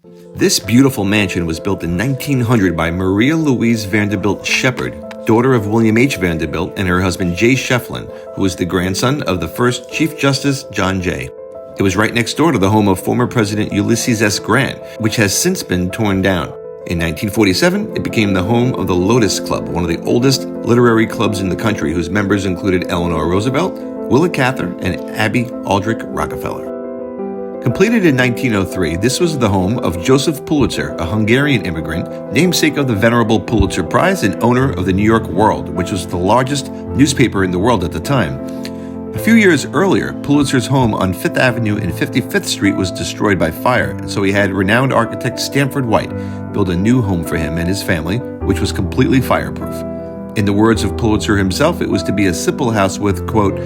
This beautiful mansion was built in 1900 by Maria Louise Vanderbilt Shepard, daughter of William H. Vanderbilt and her husband J. Shefflin, who was the grandson of the first Chief Justice John Jay. It was right next door to the home of former President Ulysses S. Grant, which has since been torn down. In 1947, it became the home of the Lotus Club, one of the oldest literary clubs in the country, whose members included Eleanor Roosevelt, Willa Cather, and Abby Aldrich Rockefeller. Completed in 1903, this was the home of Joseph Pulitzer, a Hungarian immigrant, namesake of the venerable Pulitzer Prize and owner of the New York World, which was the largest newspaper in the world at the time. A few years earlier, Pulitzer's home on 5th Avenue and 55th Street was destroyed by fire, and so he had renowned architect Stanford White build a new home for him and his family, which was completely fireproof. In the words of Pulitzer himself, it was to be a simple house with, quote,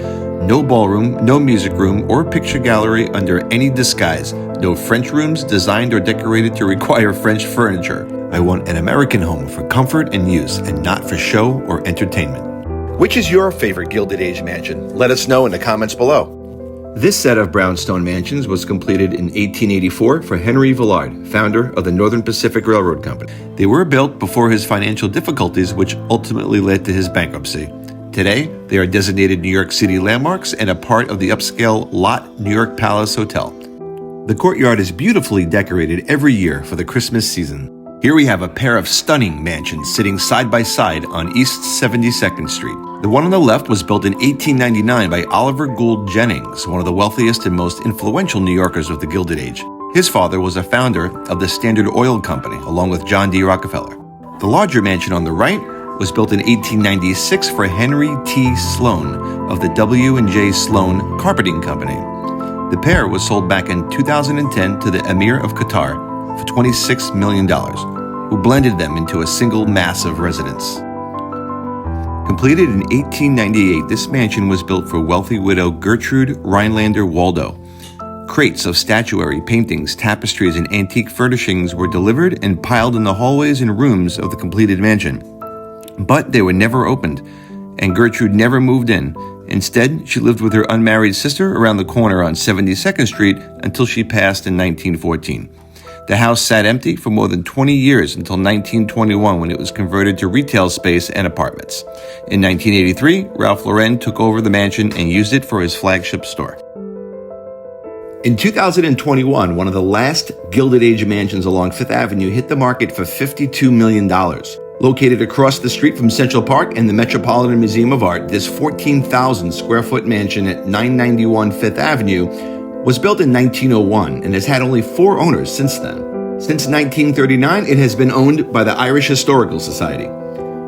no ballroom, no music room, or picture gallery under any disguise. No French rooms designed or decorated to require French furniture. I want an American home for comfort and use, and not for show or entertainment. Which is your favorite Gilded Age mansion? Let us know in the comments below. This set of brownstone mansions was completed in 1884 for Henry Villard, founder of the Northern Pacific Railroad Company. They were built before his financial difficulties, which ultimately led to his bankruptcy. Today, they are designated New York City landmarks and a part of the upscale Lot New York Palace Hotel. The courtyard is beautifully decorated every year for the Christmas season. Here we have a pair of stunning mansions sitting side by side on East 72nd Street. The one on the left was built in 1899 by Oliver Gould Jennings, one of the wealthiest and most influential New Yorkers of the Gilded Age. His father was a founder of the Standard Oil Company, along with John D. Rockefeller. The larger mansion on the right was built in 1896 for Henry T. Sloan of the W&J Sloan Carpeting Company. The pair was sold back in 2010 to the Emir of Qatar for $26 million, who blended them into a single massive residence. Completed in 1898, this mansion was built for wealthy widow Gertrude Rhinelander Waldo. Crates of statuary, paintings, tapestries, and antique furnishings were delivered and piled in the hallways and rooms of the completed mansion. But they were never opened, and Gertrude never moved in. Instead, she lived with her unmarried sister around the corner on 72nd Street until she passed in 1914. The house sat empty for more than 20 years until 1921, when it was converted to retail space and apartments. In 1983, Ralph Lauren took over the mansion and used it for his flagship store. In 2021, one of the last Gilded Age mansions along 5th Avenue hit the market for $52 million. Located across the street from Central Park and the Metropolitan Museum of Art, this 14,000 square foot mansion at 991 5th Avenue was built in 1901 and has had only 4 owners since then. Since 1939, it has been owned by the Irish Historical Society.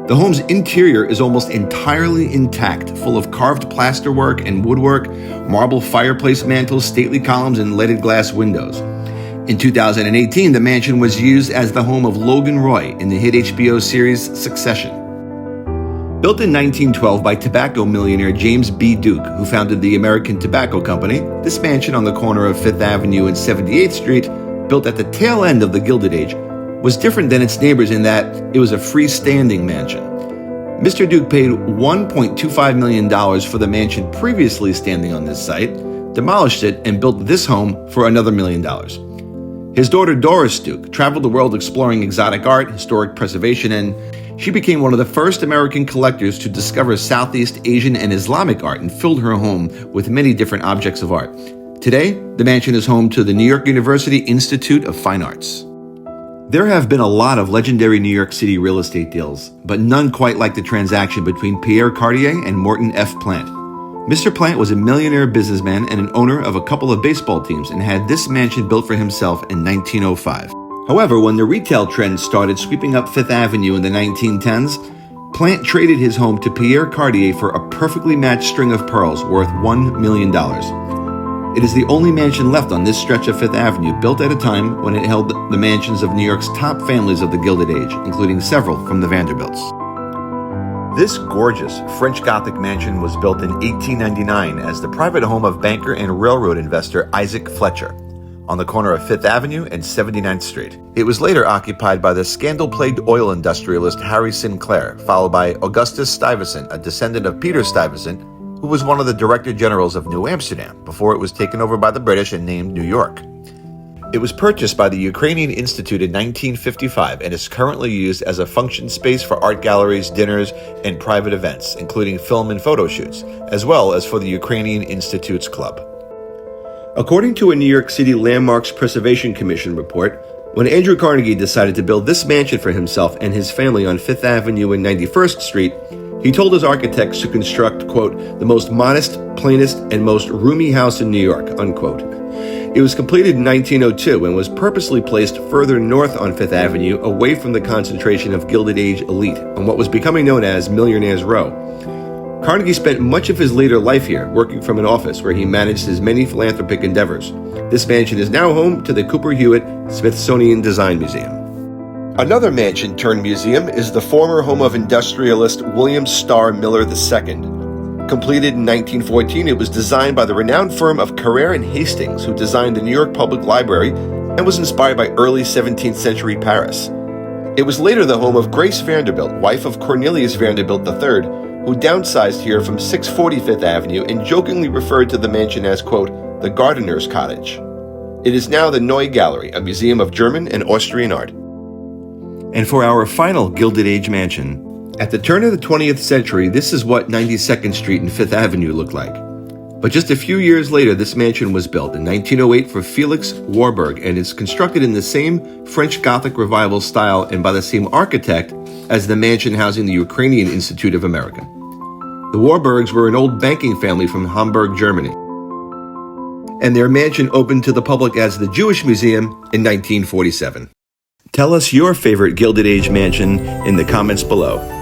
The home's interior is almost entirely intact, full of carved plasterwork and woodwork, marble fireplace mantels, stately columns, and leaded glass windows. In 2018, the mansion was used as the home of Logan Roy in the hit HBO series Succession. Built in 1912 by tobacco millionaire James B. Duke, who founded the American Tobacco Company, this mansion on the corner of 5th Avenue and 78th Street, built at the tail end of the Gilded Age, was different than its neighbors in that it was a freestanding mansion. Mr. Duke paid $1.25 million for the mansion previously standing on this site, demolished it, and built this home for another $1 million. His daughter Doris Duke traveled the world exploring exotic art, historic preservation, and she became one of the first American collectors to discover Southeast Asian and Islamic art and filled her home with many different objects of art. Today, the mansion is home to the New York University Institute of Fine Arts. There have been a lot of legendary New York City real estate deals, but none quite like the transaction between Pierre Cartier and Morton F. Plant. Mr. Plant was a millionaire businessman and an owner of a couple of baseball teams and had this mansion built for himself in 1905. However, when the retail trend started sweeping up 5th Avenue in the 1910s, Plant traded his home to Pierre Cartier for a perfectly matched string of pearls worth $1 million. It is the only mansion left on this stretch of 5th Avenue, built at a time when it held the mansions of New York's top families of the Gilded Age, including several from the Vanderbilts. This gorgeous French Gothic mansion was built in 1899 as the private home of banker and railroad investor Isaac Fletcher on the corner of 5th Avenue and 79th Street. It was later occupied by the scandal-plagued oil industrialist Harry Sinclair, followed by Augustus Stuyvesant, a descendant of Peter Stuyvesant, who was one of the Director Generals of New Amsterdam before it was taken over by the British and named New York. It was purchased by the Ukrainian Institute in 1955 and is currently used as a function space for art galleries, dinners, and private events, including film and photo shoots, as well as for the Ukrainian Institute's club. According to a New York City Landmarks Preservation Commission report, when Andrew Carnegie decided to build this mansion for himself and his family on 5th Avenue and 91st Street, he told his architects to construct, quote, the most modest, plainest, and most roomy house in New York, unquote. It was completed in 1902 and was purposely placed further north on 5th Avenue, away from the concentration of Gilded Age elite, on what was becoming known as Millionaires' Row. Carnegie spent much of his later life here, working from an office where he managed his many philanthropic endeavors. This mansion is now home to the Cooper Hewitt Smithsonian Design Museum. Another mansion turned museum is the former home of industrialist William Starr Miller II. Completed in 1914, it was designed by the renowned firm of Carrere and Hastings, who designed the New York Public Library and was inspired by early 17th century Paris. It was later the home of Grace Vanderbilt, wife of Cornelius Vanderbilt III, who downsized here from 640 Fifth Avenue and jokingly referred to the mansion as, quote, the gardener's cottage. It is now the Neue Galerie, a museum of German and Austrian art. And for our final Gilded Age mansion, at the turn of the 20th century, this is what 92nd Street and 5th Avenue looked like. But just a few years later, this mansion was built in 1908 for Felix Warburg and is constructed in the same French Gothic Revival style and by the same architect as the mansion housing the Ukrainian Institute of America. The Warburgs were an old banking family from Hamburg, Germany, and their mansion opened to the public as the Jewish Museum in 1947. Tell us your favorite Gilded Age mansion in the comments below.